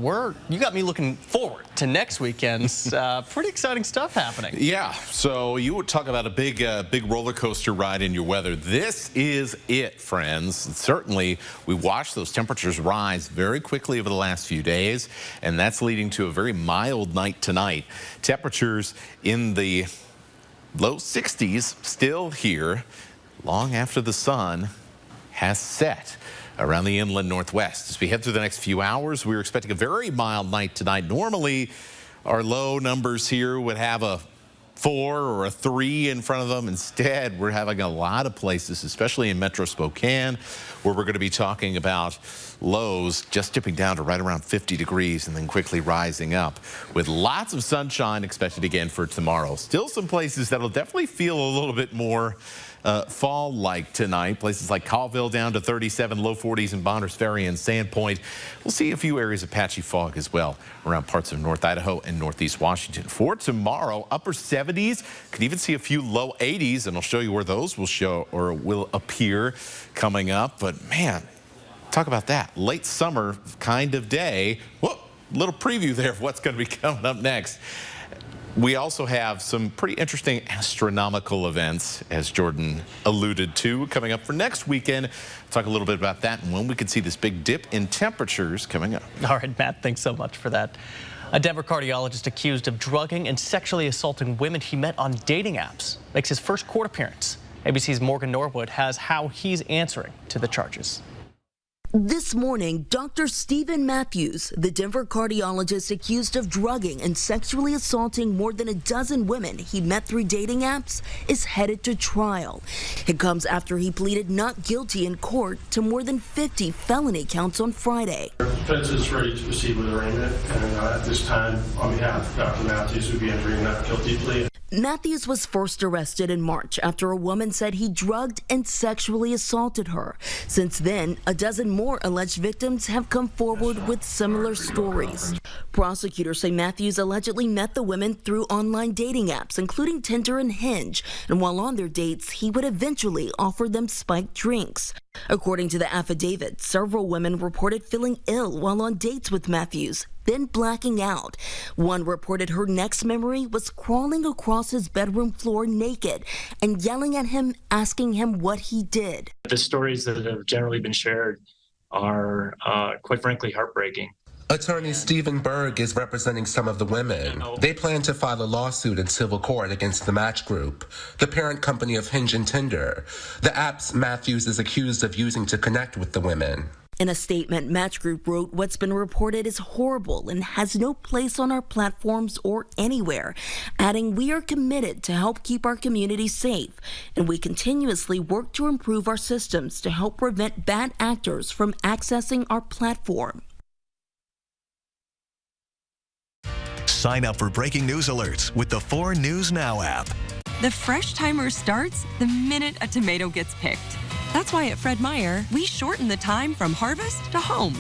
you got me looking forward to next weekend's pretty exciting stuff happening. Yeah, so you would talk about a big roller coaster ride in your weather. This is it, friends. Certainly, we watched those temperatures rise very quickly over the last few days, and that's leading to a very mild night tonight. Temperatures in the low 60s still here, long after the sun has set around the inland northwest. As we head through the next few hours, we're expecting a very mild night tonight. Normally, our low numbers here would have a 4 or a 3 in front of them. Instead, we're having a lot of places, especially in Metro Spokane, where we're going to be talking about lows just dipping down to right around 50 degrees and then quickly rising up with lots of sunshine expected again for tomorrow. Still some places that'll definitely feel a little bit more fall-like tonight. Places like Colville down to 37, low 40s in Bonners Ferry and Sandpoint. We'll see a few areas of patchy fog as well around parts of North Idaho and Northeast Washington. For tomorrow, upper 70s, could even see a few low 80s, and I'll show you where those will appear coming up. But man, talk about that. Late summer kind of day. Whoa, little preview there of what's going to be coming up next. We also have some pretty interesting astronomical events, as Jordan alluded to, coming up for next weekend. Talk a little bit about that and when we could see this big dip in temperatures coming up. All right, Matt, thanks so much for that. A Denver cardiologist accused of drugging and sexually assaulting women he met on dating apps makes his first court appearance. ABC's Morgan Norwood has how he's answering to the charges. This morning, Dr. Stephen Matthews, the Denver cardiologist accused of drugging and sexually assaulting more than a dozen women he met through dating apps, is headed to trial. It comes after he pleaded not guilty in court to more than 50 felony counts on Friday. The defense is ready to proceed with arraignment, and at this time, on behalf of Dr. Matthews, we'll be entering that guilty plea. Matthews was first arrested in March after a woman said he drugged and sexually assaulted her. Since then, a dozen more alleged victims have come forward with similar stories. Prosecutors say Matthews allegedly met the women through online dating apps, including Tinder and Hinge, and while on their dates, he would eventually offer them spiked drinks. According to the affidavit, several women reported feeling ill while on dates with Matthews, then blacking out. One reported her next memory was crawling across his bedroom floor naked and yelling at him, asking him what he did. The stories that have generally been shared are, quite frankly, heartbreaking. Attorney Stephen Berg is representing some of the women. They plan to file a lawsuit in civil court against the Match Group, the parent company of Hinge and Tinder, the apps Matthews is accused of using to connect with the women. In a statement, Match Group wrote, "What's been reported is horrible and has no place on our platforms or anywhere," adding, "We are committed to help keep our community safe, and we continuously work to improve our systems to help prevent bad actors from accessing our platform." Sign up for breaking news alerts with the 4 News Now app. The fresh timer starts the minute a tomato gets picked. That's why at Fred Meyer, we shorten the time from harvest to home.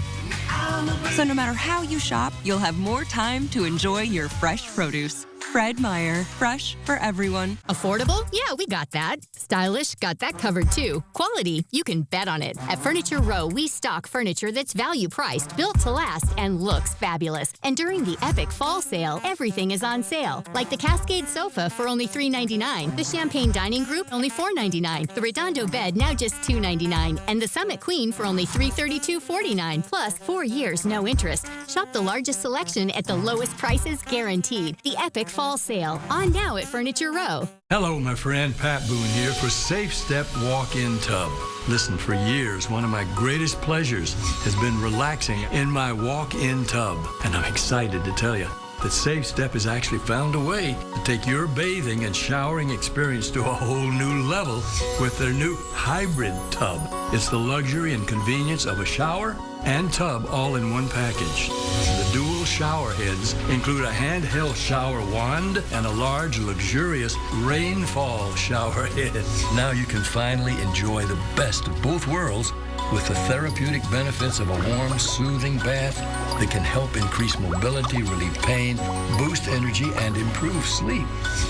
So no matter how you shop, you'll have more time to enjoy your fresh produce. Fred Meyer, fresh for everyone. Affordable? Yeah, we got that. Stylish? Got that covered too. Quality? You can bet on it. At Furniture Row, we stock furniture that's value priced, built to last, and looks fabulous. And during the epic fall sale, everything is on sale. Like the Cascade sofa for only $3.99, the Champagne Dining Group only $4.99, the Redondo bed now just $2.99, and the Summit Queen for only $332.49. Plus 4 years, no interest. Shop the largest selection at the lowest prices guaranteed. The epic fall sale, on now at Furniture Row. Hello, my friend Pat Boone here for Safe Step Walk-In Tub. Listen, for years, one of my greatest pleasures has been relaxing in my walk-in tub. And I'm excited to tell you that Safe Step has actually found a way to take your bathing and showering experience to a whole new level with their new hybrid tub. It's the luxury and convenience of a shower and tub all in one package. The dual shower heads include a handheld shower wand and a large, luxurious rainfall shower head. Now you can finally enjoy the best of both worlds with the therapeutic benefits of a warm, soothing bath that can help increase mobility, relieve pain, boost energy, and improve sleep.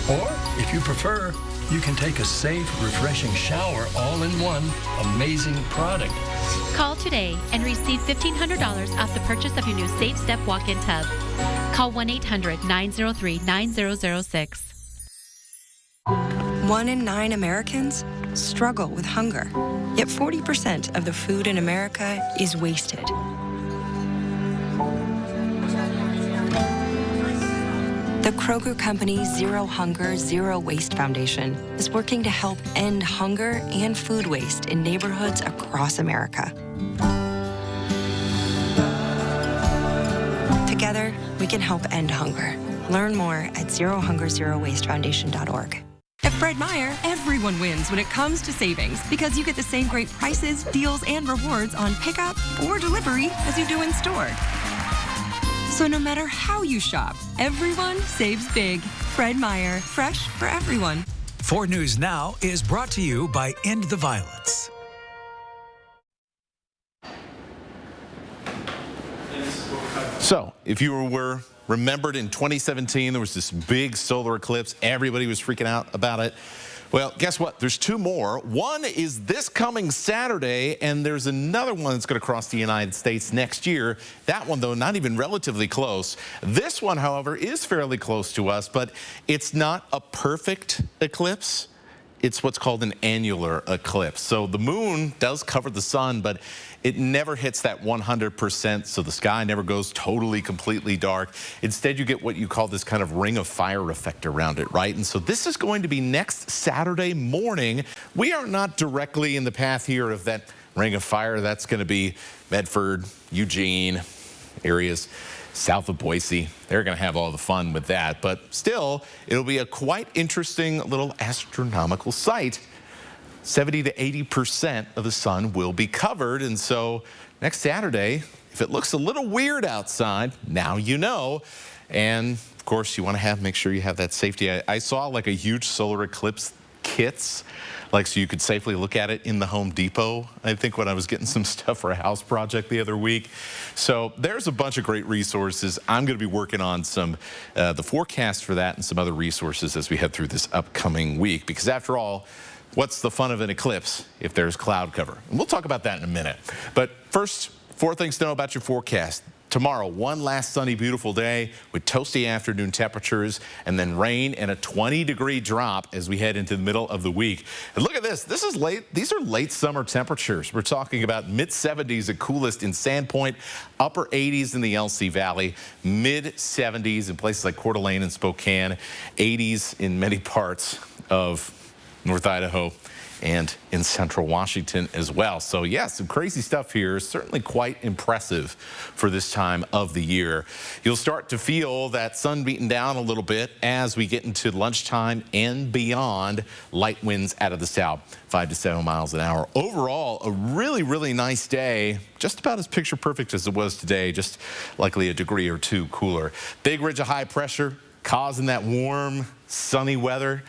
Or, if you prefer, you can take a safe, refreshing shower all in one amazing product. Call today and receive $1,500 off the purchase of your new Safe Step walk-in tub. Call 1-800-903-9006. 1 in 9 Americans struggle with hunger, yet 40% of the food in America is wasted. The Kroger Company's Zero Hunger, Zero Waste Foundation is working to help end hunger and food waste in neighborhoods across America. Together, we can help end hunger. Learn more at zerohungerzerowastefoundation.org. At Fred Meyer, everyone wins when it comes to savings because you get the same great prices, deals, and rewards on pickup or delivery as you do in store. So no matter how you shop, everyone saves big. Fred Meyer, fresh for everyone. 4 News Now is brought to you by End the Violence. So, if you were remembered in 2017, there was this big solar eclipse. Everybody was freaking out about it. Well, guess what? There's 2 more. One is this coming Saturday, and there's another one that's going to cross the United States next year. That one, though, not even relatively close. This one, however, is fairly close to us, but it's not a perfect eclipse. It's what's called an annular eclipse. So the moon does cover the sun, but it never hits that 100%, so the sky never goes totally, completely dark. Instead, you get what you call this kind of ring of fire effect around it, right? And so this is going to be next Saturday morning. We are not directly in the path here of that ring of fire. That's going to be Medford, Eugene, areas south of Boise. They're going to have all the fun with that. But still, it'll be a quite interesting little astronomical sight. 70 to 80% of the sun will be covered. And so next Saturday, if it looks a little weird outside, now you know. And of course, you want to make sure you have that safety. I saw like a huge solar eclipse kits, like so you could safely look at it in the Home Depot, I think, when I was getting some stuff for a house project the other week. So there's a bunch of great resources. I'm going to be working on some the forecast for that and some other resources as we head through this upcoming week, because after all, what's the fun of an eclipse if there's cloud cover? And we'll talk about that in a minute. But first, 4 things to know about your forecast. Tomorrow, one last sunny, beautiful day with toasty afternoon temperatures and then rain and a 20-degree drop as we head into the middle of the week. And look at this. This is late. These are late summer temperatures. We're talking about mid-70s at coolest in Sandpoint, upper 80s in the LC Valley, mid-70s in places like Coeur d'Alene and Spokane, 80s in many parts of North Idaho and in central Washington as well. So yeah, some crazy stuff here. Certainly quite impressive for this time of the year. You'll start to feel that sun beating down a little bit as we get into lunchtime and beyond. Light winds out of the south, 5 to 7 miles an hour. Overall, a really, really nice day. Just about as picture perfect as it was today, just likely a degree or 2 cooler. Big ridge of high pressure causing that warm, sunny weather.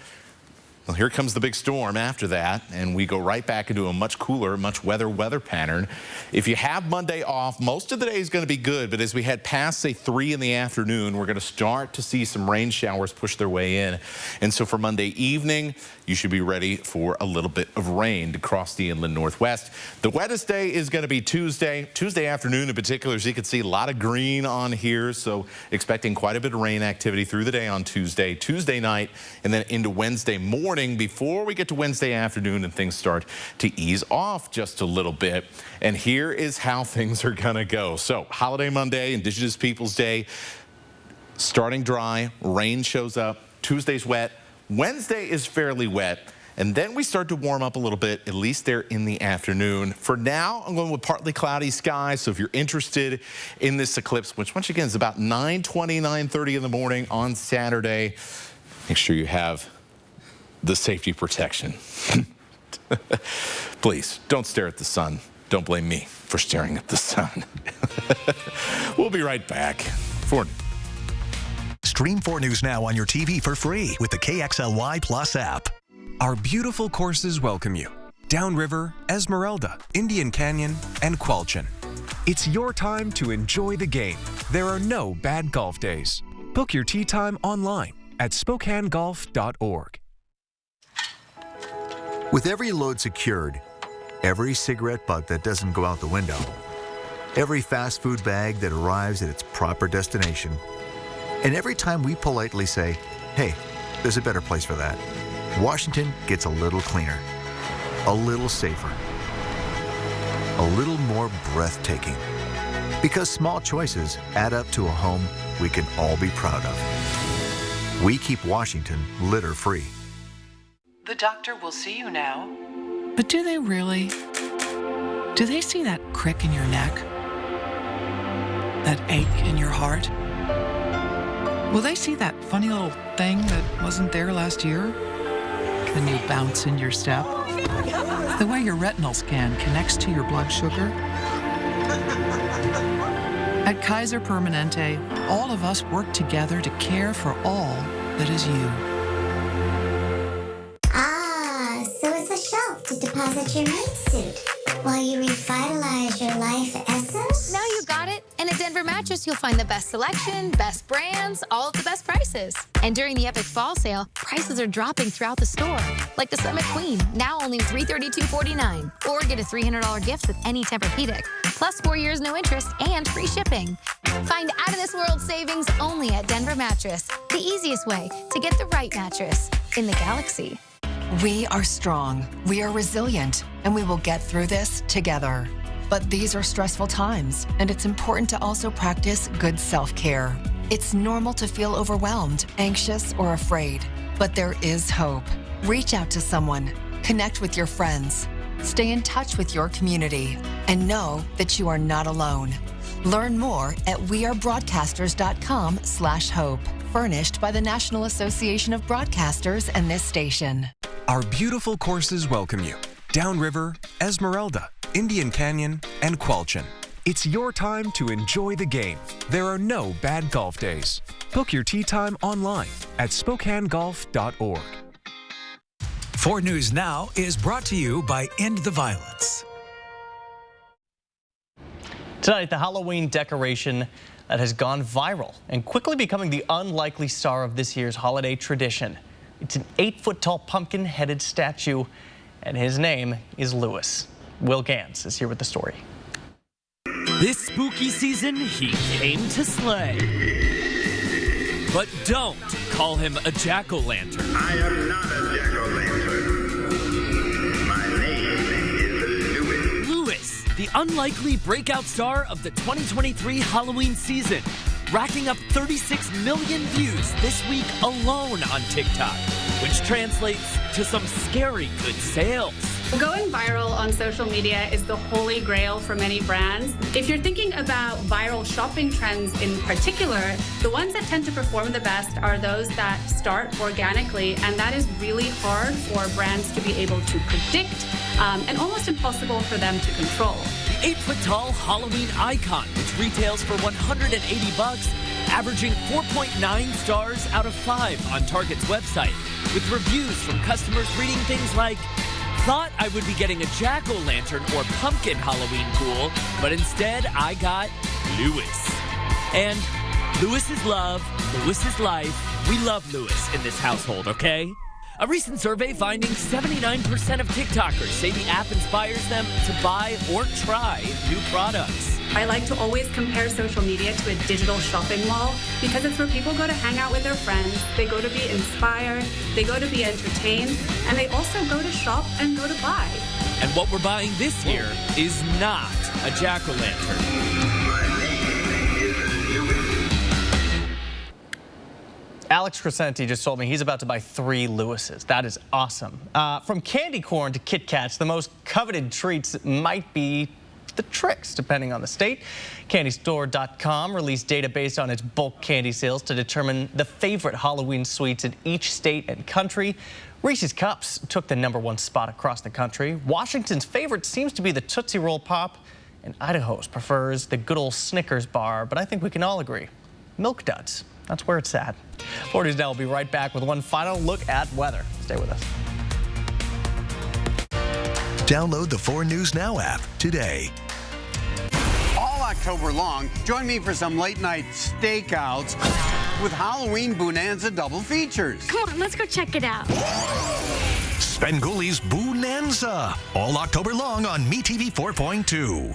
Well, here comes the big storm after that, and we go right back into a much cooler, much weather pattern. If you have Monday off, most of the day is going to be good, but as we head past, say, 3 in the afternoon, we're going to start to see some rain showers push their way in. And so for Monday evening, you should be ready for a little bit of rain to cross the inland northwest. The wettest day is going to be Tuesday afternoon in particular, as you can see a lot of green on here, so expecting quite a bit of rain activity through the day on Tuesday night, and then into Wednesday morning before we get to Wednesday afternoon and things start to ease off just a little bit. And here is how things are going to go. So holiday Monday, Indigenous Peoples Day, starting dry, rain shows up, Tuesday's wet, Wednesday is fairly wet, and then we start to warm up a little bit, at least there in the afternoon. For now, I'm going with partly cloudy skies, so if you're interested in this eclipse, which once again is about 9:20, 9:30 in the morning on Saturday, make sure you have the safety protection. Please, don't stare at the sun. Don't blame me for staring at the sun. We'll be right back. Stream 4 News Now on your TV for free with the KXLY Plus app. Our beautiful courses welcome you. Downriver, Esmeralda, Indian Canyon, and Qualchin. It's your time to enjoy the game. There are no bad golf days. Book your tee time online at SpokaneGolf.org. With every load secured, every cigarette butt that doesn't go out the window, every fast food bag that arrives at its proper destination, and every time we politely say, hey, there's a better place for that, Washington gets a little cleaner, a little safer, a little more breathtaking. Because small choices add up to a home we can all be proud of. We keep Washington litter-free. The doctor will see you now. But do they really? Do they see that crick in your neck? That ache in your heart? Will they see that funny little thing that wasn't there last year? The new bounce in your step? The way your retinal scan connects to your blood sugar? At Kaiser Permanente, all of us work together to care for all that is you. So it's a shelf to deposit your night suit while you revitalize your life essence? Now you got it. And at Denver Mattress, you'll find the best selection, best brands, all at the best prices. And during the Epic Fall Sale, prices are dropping throughout the store. Like the Summit Queen, now only $332.49. Or get a $300 gift with any Tempur-Pedic. Plus 4 years no interest and free shipping. Find out-of-this-world savings only at Denver Mattress. The easiest way to get the right mattress in the galaxy. We are strong, we are resilient, and we will get through this together. But these are stressful times, and it's important to also practice good self-care. It's normal to feel overwhelmed, anxious, or afraid, but there is hope. Reach out to someone, connect with your friends, stay in touch with your community, and know that you are not alone. Learn more at wearebroadcasters.com/hope. Furnished by the National Association of Broadcasters and this station. Our beautiful courses welcome you. Downriver, Esmeralda, Indian Canyon, and Qualchin. It's your time to enjoy the game. There are no bad golf days. Book your tee time online at SpokaneGolf.org. 4 News Now is brought to you by End the Violence. Tonight, the Halloween decoration that has gone viral and quickly becoming the unlikely star of this year's holiday tradition. It's an 8-foot-tall pumpkin-headed statue, and his name is Lewis. Will Gantz is here with the story. This spooky season, he came to slay. But don't call him a jack-o'-lantern. I am not a jack-o'-lantern. My name is Lewis. Lewis, the unlikely breakout star of the 2023 Halloween season, racking up 36 million views this week alone on TikTok, which translates to some scary good sales. Going viral on social media is the holy grail for many brands. If you're thinking about viral shopping trends in particular, the ones that tend to perform the best are those that start organically, and that is really hard for brands to be able to predict and almost impossible for them to control. The 8-foot-tall Halloween icon, which retails for $180, averaging 4.9 stars out of 5 on Target's website, with reviews from customers reading things like, "Thought I would be getting a jack-o'-lantern or pumpkin Halloween pool, but instead I got Lewis." And Lewis is love, Lewis is life. We love Lewis in this household, okay? A recent survey finding 79% of TikTokers say the app inspires them to buy or try new products. I like to always compare social media to a digital shopping mall because it's where people go to hang out with their friends, they go to be inspired, they go to be entertained, and they also go to shop and go to buy. And what we're buying this year is not a jack-o'-lantern. Alex Crescenti just told me he's about to buy 3 Lewises. That is awesome. From candy corn to Kit Kats, the most coveted treats might be the Trix, depending on the state. CandyStore.com released data based on its bulk candy sales to determine the favorite Halloween sweets in each state and country. Reese's Cups took the #1 spot across the country. Washington's favorite seems to be the Tootsie Roll Pop, and Idaho's prefers the good old Snickers bar, but I think we can all agree, Milk Duds. That's where it's at. 4 News Now will be right back with one final look at weather. Stay with us. Download the 4 News Now app today. All October long, join me for some late night stakeouts with Halloween Bonanza double features. Come on, let's go check it out. Spenguli's Bonanza, all October long on MeTV 4.2.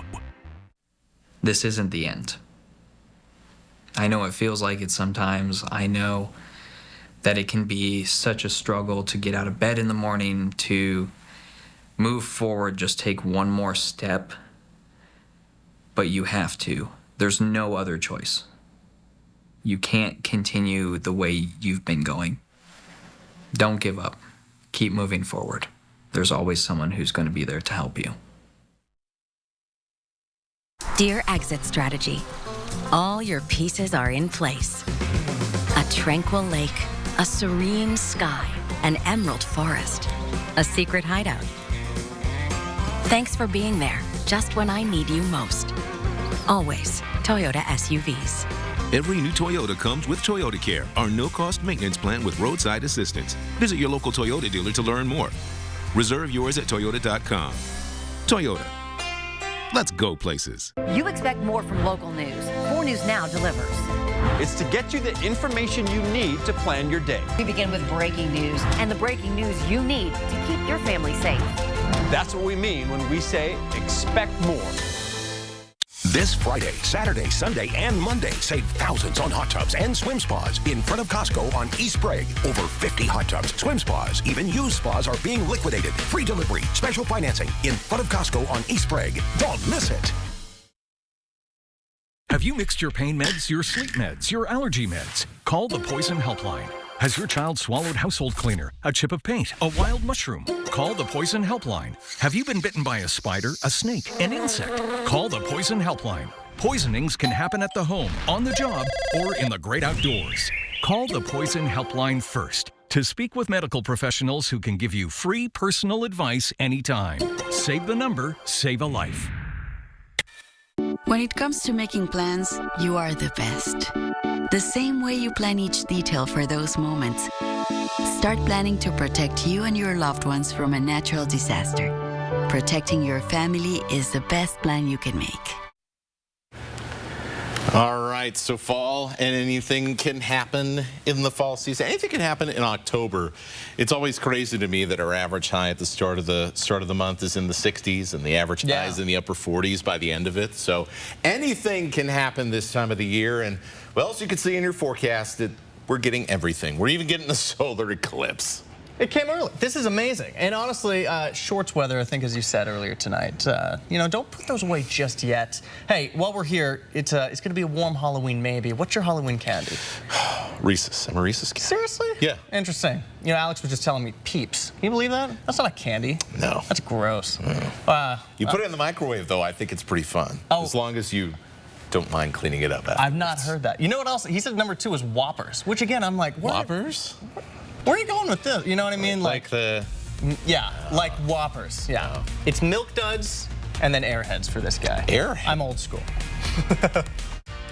This isn't the end. I know it feels like it sometimes. I know that it can be such a struggle to get out of bed in the morning, to move forward, just take one more step. But you have to. There's no other choice. You can't continue the way you've been going. Don't give up. Keep moving forward. There's always someone who's going to be there to help you. Dear Exit Strategy, all your pieces are in place. A tranquil lake, a serene sky, an emerald forest, a secret hideout. Thanks for being there just when I need you most. Always Toyota SUVs. Every new Toyota comes with Toyota Care, our no-cost maintenance plan with roadside assistance. Visit your local Toyota dealer to learn more. Reserve yours at Toyota.com. Toyota. Let's go places. You expect more from local news. 4 News Now delivers. It's to get you the information you need to plan your day. We begin with breaking news and the breaking news you need to keep your family safe. That's what we mean when we say expect more. This Friday, Saturday, Sunday, and Monday, save thousands on hot tubs and swim spas in front of Costco on East Sprague. Over 50 hot tubs, swim spas, even used spas are being liquidated. Free delivery, special financing in front of Costco on East Sprague. Don't miss it. Have you mixed your pain meds, your sleep meds, your allergy meds? Call the Poison Helpline. Has your child swallowed household cleaner, a chip of paint, a wild mushroom? Call the Poison Helpline. Have you been bitten by a spider, a snake, an insect? Call the Poison Helpline. Poisonings can happen at the home, on the job, or in the great outdoors. Call the Poison Helpline first to speak with medical professionals who can give you free personal advice anytime. Save the number, save a life. When it comes to making plans, you are the best. The same way you plan each detail for those moments. Start planning to protect you and your loved ones from a natural disaster. Protecting your family is the best plan you can make. All right, so fall and anything can happen in the fall season. Anything can happen in October. It's always crazy to me that our average high at the start of the month is in the 60s and the average high is in the upper 40s by the end of it. So anything can happen this time of the year. And well, as you can see in your forecast, we're getting everything. We're even getting the solar eclipse. It came early. This is amazing. And honestly, shorts weather, I think, as you said earlier tonight, you know, don't put those away just yet. Hey, while we're here, it's going to be a warm Halloween maybe. What's your Halloween candy? Reese's. I'm a Reese's kid. Seriously? Yeah. Interesting. You know, Alex was just telling me Peeps. Can you believe that? That's not a candy. No. That's gross. You put it in the microwave, though, I think it's pretty fun. Oh. As long as you don't mind cleaning it up afterwards. I've not heard that. You know what else? He said number 2 was Whoppers, which again, I'm like, what? Whoppers? Where are you going with this? You know what I mean? Like the... Yeah, like Whoppers, yeah. It's Milk Duds and then Airheads for this guy. Airheads? I'm old school.